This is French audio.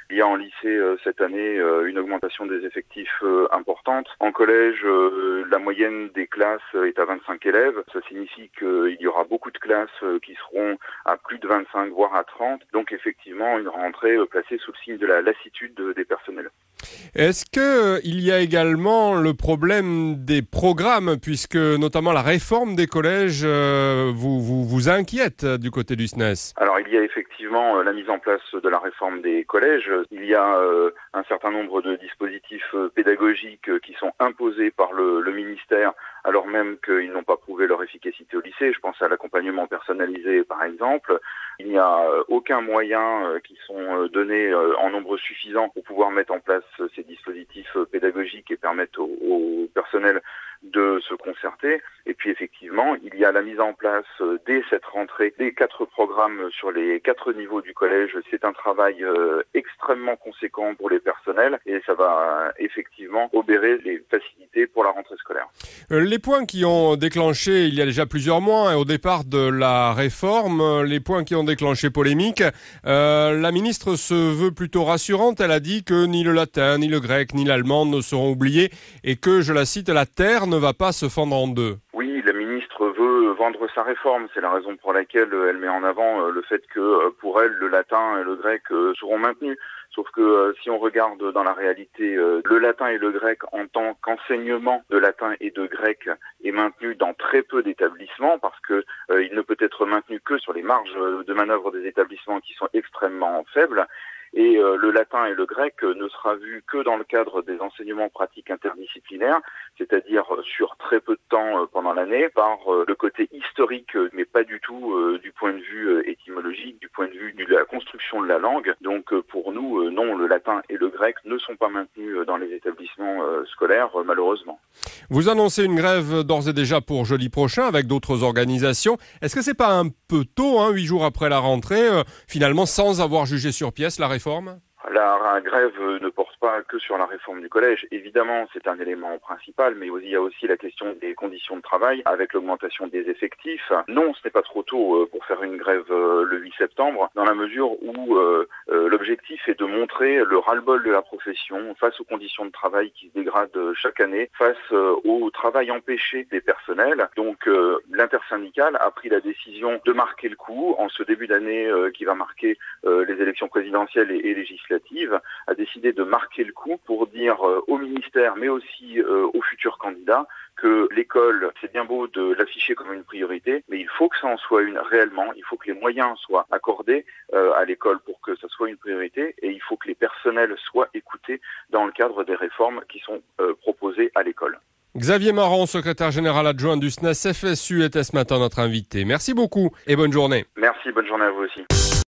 Il y a en lycée cette année une augmentation des effectifs importante. En collège, la moyenne des classes est à 25 élèves. Ça signifie qu'il y aura beaucoup de classes qui seront à plus de 25, voire à 30. Donc effectivement, une rentrée placée sous le signe de la lassitude des personnels. Est-ce que il y a également le problème des programmes, puisque notamment la réforme des collèges vous inquiète du côté du SNES? Alors il y a effectivement la mise en place de la réforme des collèges. Il y a un certain nombre de dispositifs pédagogiques qui sont imposés par le ministère, alors même qu'ils n'ont pas prouvé leur efficacité au lycée. Je pense à l'accompagnement personnalisé par exemple. Il n'y a aucun moyen qui sont donnés en nombre suffisant pour pouvoir mettre en place ces dispositifs pédagogiques et permettre au personnel de se concerter. Et puis effectivement, il y a la mise en place dès cette rentrée des 4 programmes sur les 4 niveaux du collège. C'est un travail extrêmement conséquent pour les personnels et ça va effectivement obérer les facilités pour la rentrée scolaire. Les points qui ont déclenché, il y a déjà plusieurs mois, au départ de la réforme, les points qui ont déclenché polémique, la ministre se veut plutôt rassurante. Elle a dit que ni le latin, ni le grec, ni l'allemand ne seront oubliés et que, je la cite, la terre ne va pas se fendre en deux. Oui, la ministre veut vendre sa réforme. C'est la raison pour laquelle elle met en avant le fait que pour elle, le latin et le grec seront maintenus. Sauf que si on regarde dans la réalité, le latin et le grec en tant qu'enseignement de latin et de grec est maintenu dans très peu d'établissements parce que il ne peut être maintenu que sur les marges de manœuvre des établissements qui sont extrêmement faibles. Et le latin et le grec ne sera vu que dans le cadre des enseignements pratiques interdisciplinaires, c'est-à-dire sur très peu de temps pendant l'année, par le côté historique, mais pas du tout du point de vue étymologique, du point de vue de la construction de la langue. Donc pour nous, non, le latin et le grec ne sont pas maintenus dans les établissements scolaires, malheureusement. Vous annoncez une grève d'ores et déjà pour jeudi prochain avec d'autres organisations. Est-ce que c'est pas un peu tôt, 8 jours après la rentrée, finalement sans avoir jugé sur pièce la réforme? La grève ne porte pas que sur la réforme du collège. Évidemment, c'est un élément principal, mais il y a aussi la question des conditions de travail avec l'augmentation des effectifs. Non, ce n'est pas trop tôt pour faire une grève le 8 septembre, dans la mesure où l'objectif est de montrer le ras-le-bol de la profession face aux conditions de travail qui se dégradent chaque année, face au travail empêché des personnels. Donc l'intersyndicale a pris la décision de marquer le coup en ce début d'année qui va marquer les élections présidentielles et législatives, a décidé de marquer le coup pour dire au ministère, mais aussi aux futurs candidats, que l'école, c'est bien beau de l'afficher comme une priorité, mais il faut que ça en soit une réellement, il faut que les moyens soient accordés à l'école pour que ça soit une priorité, et il faut que les personnels soient écoutés dans le cadre des réformes qui sont proposées à l'école. Xavier Marron, secrétaire général adjoint du SNES FSU, était ce matin notre invité. Merci beaucoup et bonne journée. Merci, bonne journée à vous aussi.